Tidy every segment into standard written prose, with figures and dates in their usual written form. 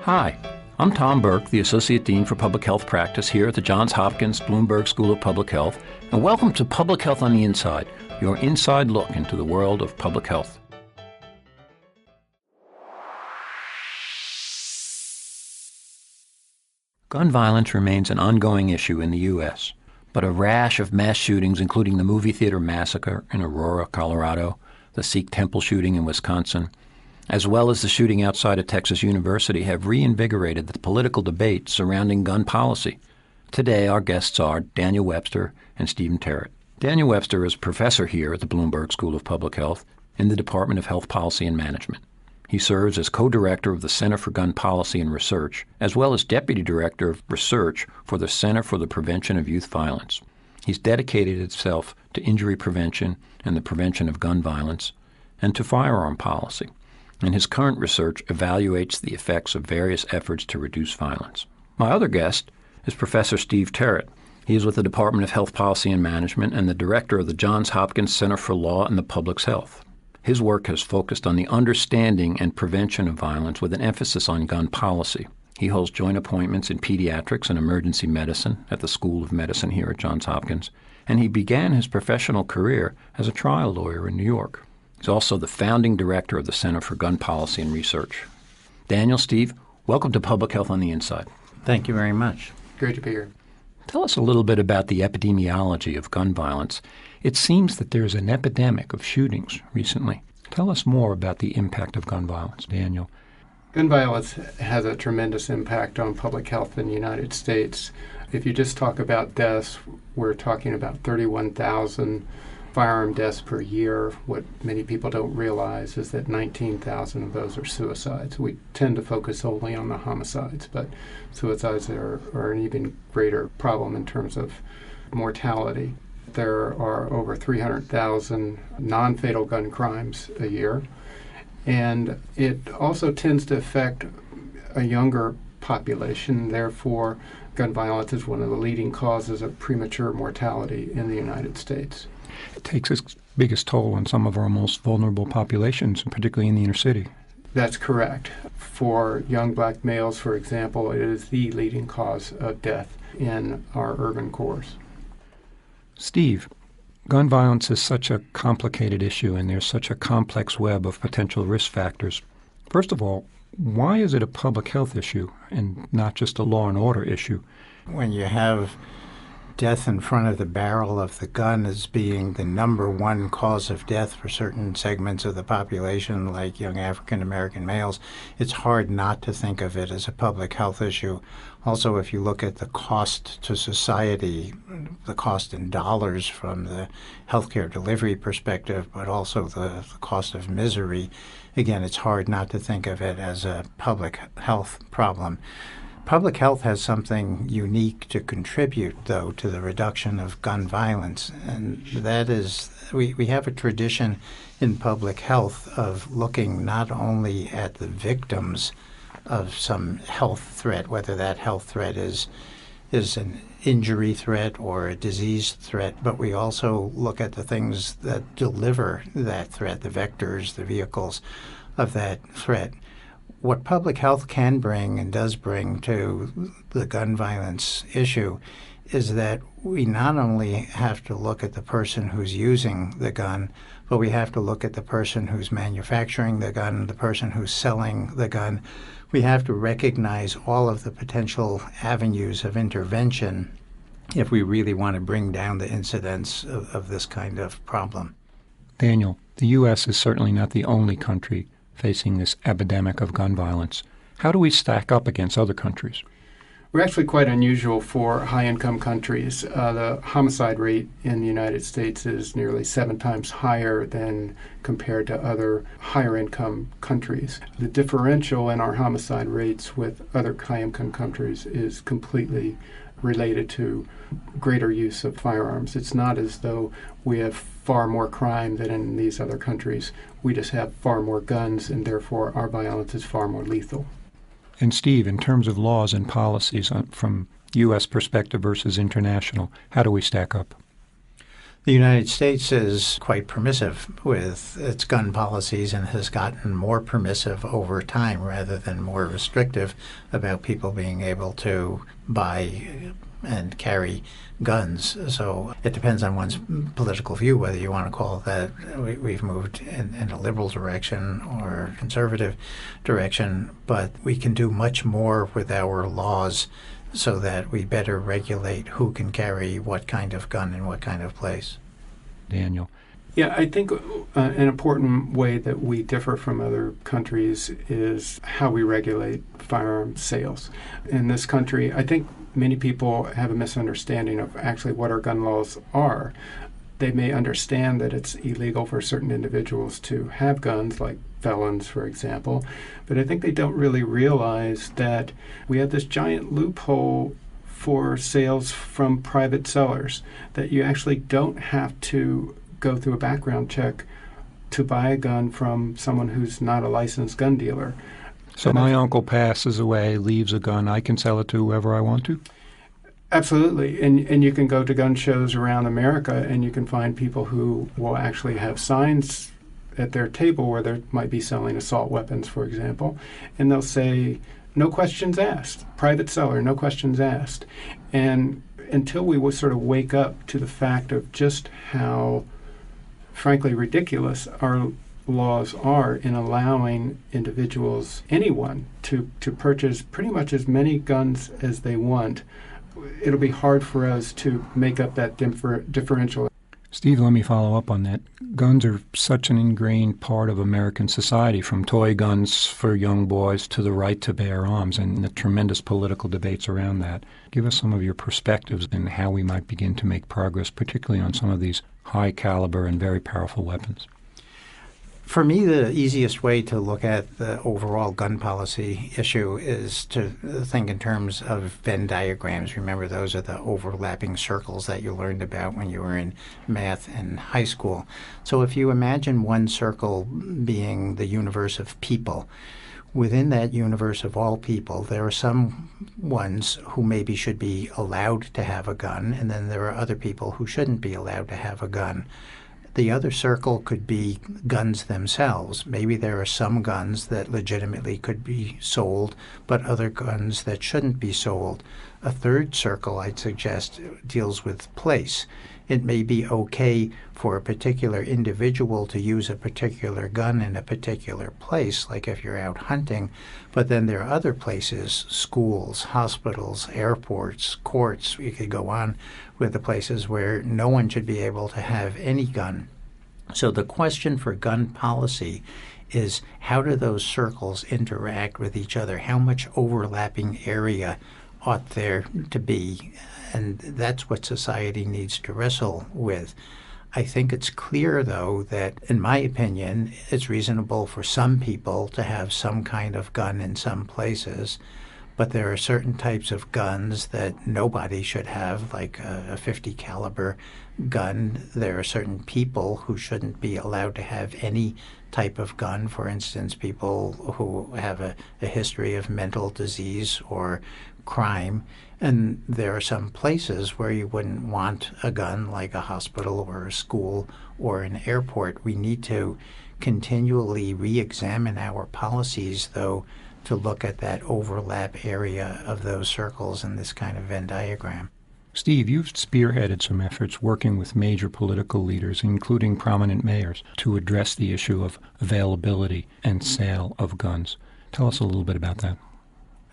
Hi, I'm Tom Burke, the Associate Dean for Public Health Practice here at the Johns Hopkins Bloomberg School of Public Health, and welcome to Public Health on the Inside, your inside look into the world of public health. Gun violence remains an ongoing issue in the U.S., but a rash of mass shootings, including the movie theater massacre in Aurora, Colorado, the Sikh temple shooting in Wisconsin, as well as the shooting outside of Texas University, have reinvigorated the political debate surrounding gun policy. Today, our guests are Daniel Webster and Stephen Terrett. Daniel Webster is a professor here at the Bloomberg School of Public Health in the Department of Health Policy and Management. He serves as co-director of the Center for Gun Policy and Research, as well as deputy director of research for the Center for the Prevention of Youth Violence. He's dedicated himself to injury prevention and the prevention of gun violence and to firearm policy. And his current research evaluates the effects of various efforts to reduce violence. My other guest is Professor Steve Terrett. He is with the Department of Health Policy and Management and the director of the Johns Hopkins Center for Law and the Public's Health. His work has focused on the understanding and prevention of violence with an emphasis on gun policy. He holds joint appointments in pediatrics and emergency medicine at the School of Medicine here at Johns Hopkins, and he began his professional career as a trial lawyer in New York. He's also the founding director of the Center for Gun Policy and Research. Daniel, Steve, welcome to Public Health on the Inside. Thank you very much. Great to be here. Tell us a little bit about the epidemiology of gun violence. It seems that there's an epidemic of shootings recently. Tell us more about the impact of gun violence, Daniel. Gun violence has a tremendous impact on public health in the United States. If you just talk about deaths, we're talking about 31,000 firearm deaths per year. What many people don't realize is that 19,000 of those are suicides. We tend to focus only on the homicides, but suicides are an even greater problem in terms of mortality. There are over 300,000 non-fatal gun crimes a year, and it also tends to affect a younger population. Therefore, gun violence is one of the leading causes of premature mortality in the United States. It takes its biggest toll on some of our most vulnerable populations, and particularly in the inner city. That's correct. For young black males, for example, it is the leading cause of death in our urban cores. Steve, gun violence is such a complicated issue, and there's such a complex web of potential risk factors. First of all, why is it a public health issue and not just a law and order issue? When you have death in front of the barrel of the gun as being the number one cause of death for certain segments of the population, like young African American males, it's hard not to think of it as a public health issue. Also, if you look at the cost to society, the cost in dollars from the healthcare delivery perspective, but also the cost of misery, again, it's hard not to think of it as a public health problem. Public health has something unique to contribute, though, to the reduction of gun violence, and that is we have a tradition in public health of looking not only at the victims of some health threat, whether that health threat is an injury threat or a disease threat, but we also look at the things that deliver that threat, the vectors, the vehicles of that threat. What public health can bring and does bring to the gun violence issue is that we not only have to look at the person who's using the gun, but we have to look at the person who's manufacturing the gun, the person who's selling the gun. We have to recognize all of the potential avenues of intervention if we really want to bring down the incidence of this kind of problem. Daniel, the U.S. is certainly not the only country facing this epidemic of gun violence. How do we stack up against other countries? We're actually quite unusual for high-income countries. The homicide rate in the United States is nearly 7 times higher than compared to other higher-income countries. The differential in our homicide rates with other high-income countries is completely related to greater use of firearms. It's not as though we have far more crime than in these other countries. We just have far more guns, and therefore our violence is far more lethal. And Steve, in terms of laws and policies from U.S. perspective versus international, how do we stack up? The United States is quite permissive with its gun policies and has gotten more permissive over time rather than more restrictive about people being able to buy and carry guns. So it depends on one's political view whether you want to call that we've moved in a liberal direction or conservative direction, but we can do much more with our laws so that we better regulate who can carry what kind of gun in what kind of place. Daniel. Yeah, I think an important way that we differ from other countries is how we regulate firearm sales. In this country, I think many people have a misunderstanding of actually what our gun laws are. They may understand that it's illegal for certain individuals to have guns, like felons, for example, but I think they don't really realize that we have this giant loophole for sales from private sellers, that you actually don't have to go through a background check to buy a gun from someone who's not a licensed gun dealer. So my uncle passes away, leaves a gun, I can sell it to whoever I want to? Absolutely. And you can go to gun shows around America and you can find people who will actually have signs at their table where they might be selling assault weapons, for example, and they'll say, no questions asked, private seller, no questions asked. And until we would sort of wake up to the fact of just how, frankly, ridiculous our laws are in allowing individuals, anyone, to purchase pretty much as many guns as they want, it'll be hard for us to make up that differential. Steve, let me follow up on that. Guns are such an ingrained part of American society, from toy guns for young boys to the right to bear arms and the tremendous political debates around that. Give us some of your perspectives on how we might begin to make progress, particularly on some of these high caliber and very powerful weapons. For me, the easiest way to look at the overall gun policy issue is to think in terms of Venn diagrams. Remember, those are the overlapping circles that you learned about when you were in math in high school. So if you imagine one circle being the universe of people, within that universe of all people, there are some ones who maybe should be allowed to have a gun, and then there are other people who shouldn't be allowed to have a gun. The other circle could be guns themselves. Maybe there are some guns that legitimately could be sold, but other guns that shouldn't be sold. A third circle, I'd suggest, deals with place. It may be okay for a particular individual to use a particular gun in a particular place, like if you're out hunting, but then there are other places, schools, hospitals, airports, courts, you could go on with the places where no one should be able to have any gun. So the question for gun policy is, how do those circles interact with each other? How much overlapping area ought there to be? And that's what society needs to wrestle with. I think it's clear, though, that, in my opinion, it's reasonable for some people to have some kind of gun in some places, but there are certain types of guns that nobody should have, like a .50 caliber gun. There are certain people who shouldn't be allowed to have any type of gun. For instance, people who have a history of mental disease or crime. And there are some places where you wouldn't want a gun, like a hospital or a school or an airport. We need to continually re-examine our policies, though, to look at that overlap area of those circles in this kind of Venn diagram. Steve, you've spearheaded some efforts working with major political leaders, including prominent mayors, to address the issue of availability and sale of guns. Tell us a little bit about that.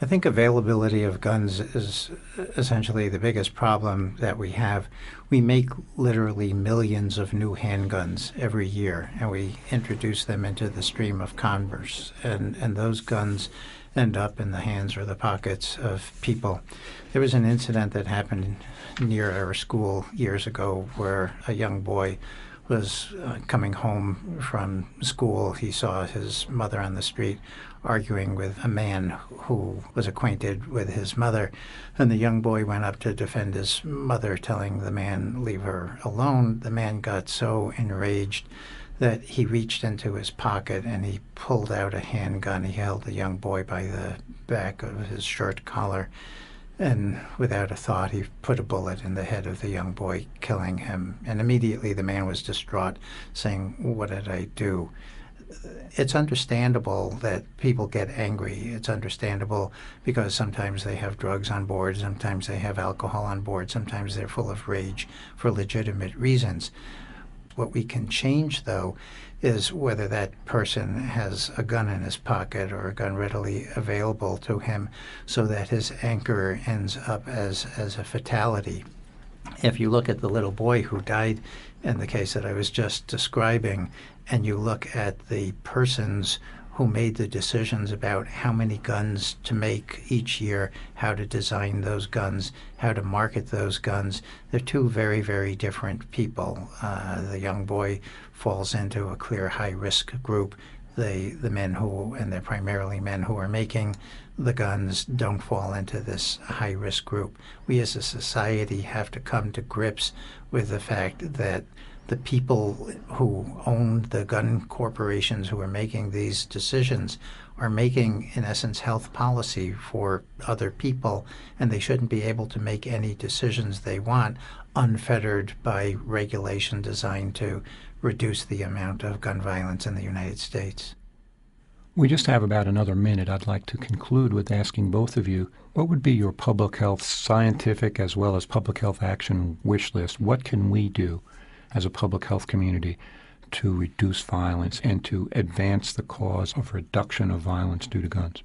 I think availability of guns is essentially the biggest problem that we have. We make literally millions of new handguns every year, and we introduce them into the stream of commerce, and those guns end up in the hands or the pockets of people. There was an incident that happened near our school years ago where a young boy was coming home from school. He saw his mother on the street arguing with a man who was acquainted with his mother, and the young boy went up to defend his mother, telling the man, leave her alone. The man got so enraged that he reached into his pocket and he pulled out a handgun. He held the young boy by the back of his shirt collar And without a thought, he put a bullet in the head of the young boy, killing him. And immediately the man was distraught, saying, "What did I do?" It's understandable that people get angry. It's understandable because sometimes they have drugs on board, sometimes they have alcohol on board, sometimes they're full of rage for legitimate reasons. What we can change, though, is whether that person has a gun in his pocket or a gun readily available to him so that his anger ends up as a fatality. If you look at the little boy who died in the case that I was just describing, and you look at the persons who made the decisions about how many guns to make each year, how to design those guns, how to market those guns, they're two very, very different people. The young boy falls into a clear high-risk group. The men who, and they're primarily men who are making the guns, don't fall into this high-risk group. We as a society have to come to grips with the fact that the people who own the gun corporations who are making these decisions are making, in essence, health policy for other people, and they shouldn't be able to make any decisions they want unfettered by regulation designed to reduce the amount of gun violence in the United States. We just have about another minute. I'd like to conclude with asking both of you, what would be your public health scientific as well as public health action wish list? What can we do as a public health community to reduce violence and to advance the cause of reduction of violence due to guns?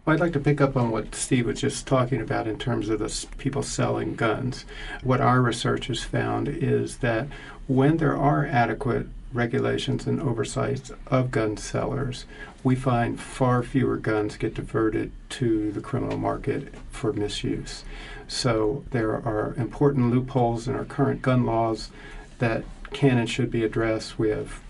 Well, I'd like to pick up on what Steve was just talking about in terms of the people selling guns. What our research has found is that when there are adequate regulations and oversights of gun sellers, we find far fewer guns get diverted to the criminal market for misuse. So there are important loopholes in our current gun laws that can and should be addressed. We have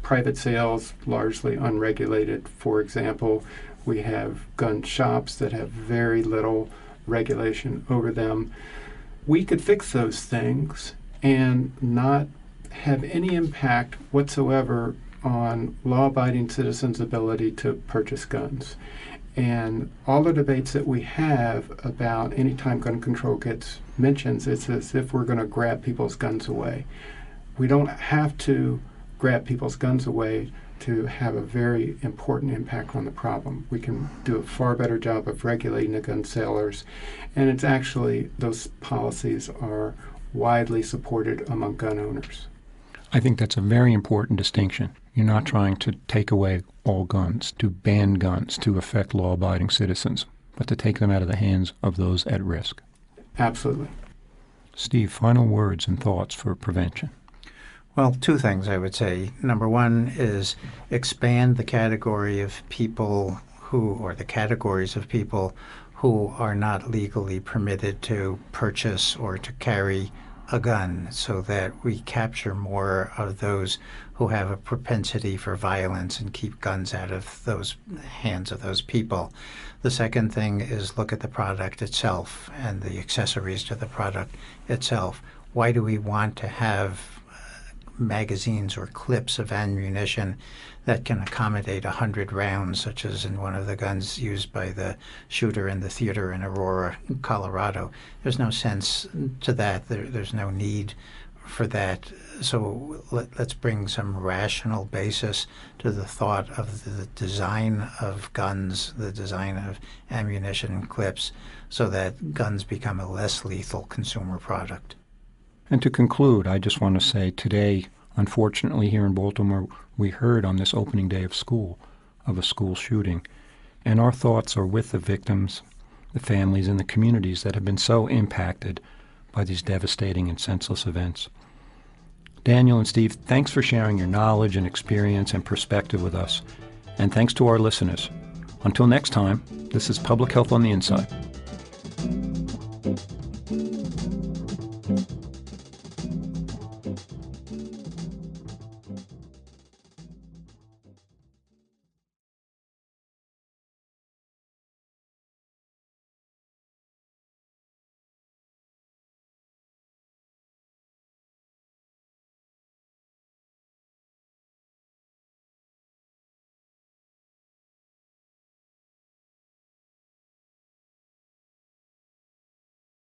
private sales, largely unregulated. For example, we have gun shops that have very little regulation over them. We could fix those things and not have any impact whatsoever on law-abiding citizens' ability to purchase guns. And all the debates that we have about any time gun control gets mentioned, it's as if we're going to grab people's guns away. We don't have to grab people's guns away to have a very important impact on the problem. We can do a far better job of regulating the gun sellers, and it's actually, those policies are widely supported among gun owners. I think that's a very important distinction. You're not trying to take away all guns, to ban guns, to affect law-abiding citizens, but to take them out of the hands of those at risk. Absolutely. Steve, final words and thoughts for prevention. Well, two things I would say. Number one is expand the category of people who, or the categories of people who are not legally permitted to purchase or to carry a gun, so that we capture more of those who have a propensity for violence and keep guns out of those hands of those people. The second thing is look at the product itself and the accessories to the product itself. Why do we want to have magazines or clips of ammunition that can accommodate 100 rounds, such as in one of the guns used by the shooter in the theater in Aurora, Colorado? There's no sense to that. There's no need for that. So let's bring some rational basis to the thought of the design of guns, the design of ammunition and clips, so that guns become a less lethal consumer product. And to conclude, I just want to say today, unfortunately here in Baltimore, we heard on this opening day of school of a school shooting, and our thoughts are with the victims, the families, and the communities that have been so impacted by these devastating and senseless events. Daniel and Steve, thanks for sharing your knowledge and experience and perspective with us, and thanks to our listeners. Until next time, this is Public Health on the Inside.